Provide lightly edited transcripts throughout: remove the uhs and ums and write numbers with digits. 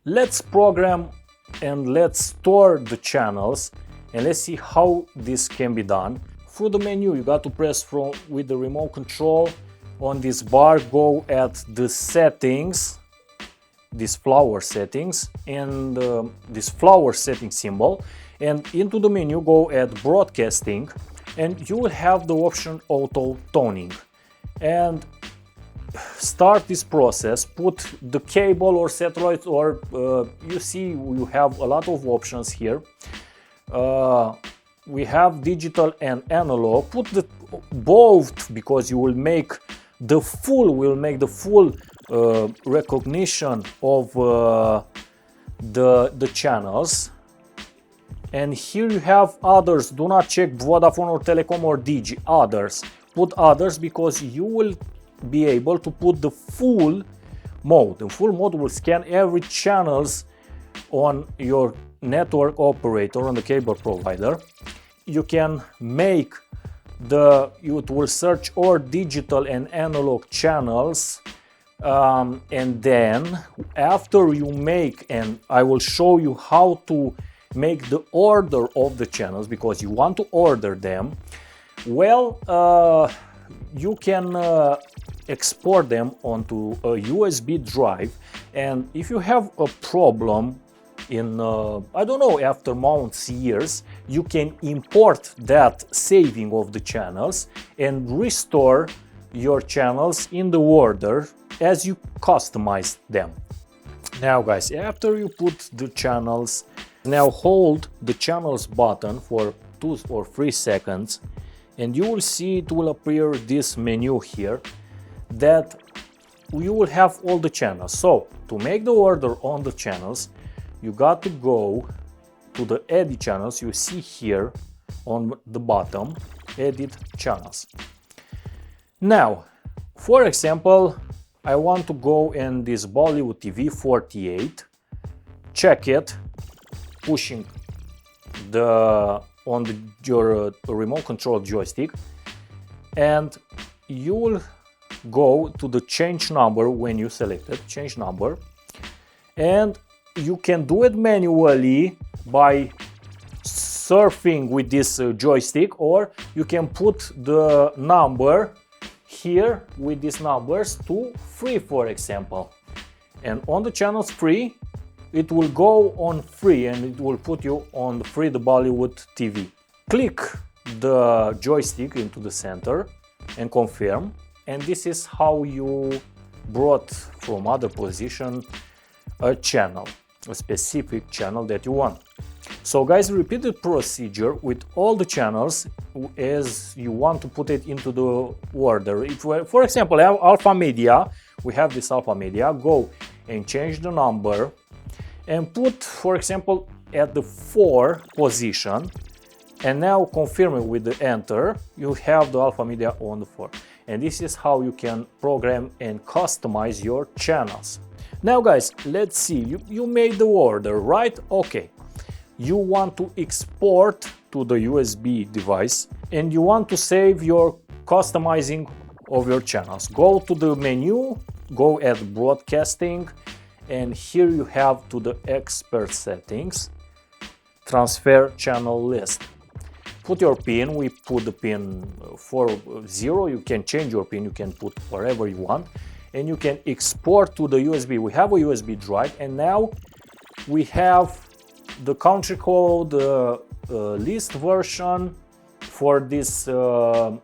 let's program and let's store the channels, and let's see how this can be done. Through the menu, you got to press with the remote control on this bar, go at the settings, this flower settings, and this flower setting symbol, and into the menu go at broadcasting, and you will have the option auto toning. And start this process, put the cable or satellite, or you see you have a lot of options here. We have digital and analog. Put both, because you will make the full recognition of the channels. And here you have others. Do not check Vodafone or Telecom or Digi. Others. Put others, because you will be able to put the full mode. The full mode will scan every channels on your network operator, on the cable provider. You can make it will search all digital and analog channels, and then after you make, and I will show you how to make the order of the channels, because you want to order them. Well, you can export them onto a USB drive, and if you have a problem in I don't know, after months, years, you can import that saving of the channels and restore your channels in the order as you customize them. Now guys, after you put the channels, now hold the channels button for 2 or 3 seconds, and you will see it will appear this menu here that you will have all the channels. So to make the order on the channels, you got to go to the edit channels. You see here on the bottom, edit channels. Now, for example, I want to go in this Bollywood TV 48, check it, pushing your remote control joystick, and you will go to the change number when you select it, change number, and you can do it manually by surfing with this joystick, or you can put the number here with these numbers to 3, for example, and on the channels 3 it will go on 3 and it will put you on 3, the Bollywood TV. Click the joystick into the center and confirm, and this is how you brought from other position a channel, a specific channel that you want. So guys, repeat the procedure with all the channels as you want to put it into the order. If, for example, Alpha Media, we have this Alpha Media, go and change the number and put, for example, at the 4 position, and now confirm it with the enter, you have the Alpha Media on the 4. And this is how you can program and customize your channels. Now guys, let's see, you made the order, right? Okay, you want to export to the USB device and you want to save your customizing of your channels. Go to the menu, go at broadcasting, and here you have to the expert settings, transfer channel list. Put your pin, we put the pin 40, you can change your pin, you can put wherever you want, and you can export to the USB. We have a USB drive, and now we have the country code, list version for this QLED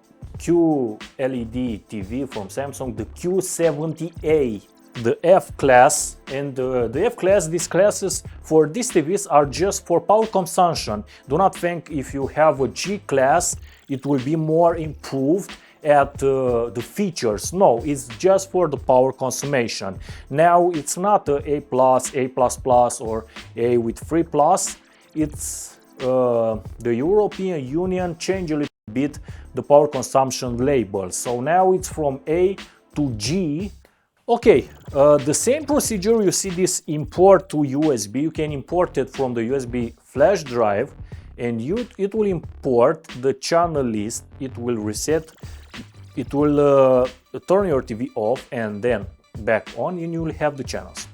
TV from Samsung, the Q70A, the F class, and the F class, these classes for these TVs are just for power consumption. Do not think if you have a G class it will be more improved at the features. No, it's just for the power consumption. Now it's not A+, A++, or A with 3+. It's the European Union changed a little bit the power consumption label. So now it's from A to G. Okay, the same procedure, you see this import to USB. You can import it from the USB flash drive, and it will import the channel list. It will reset, it will turn your TV off and then back on, and you will have the channels.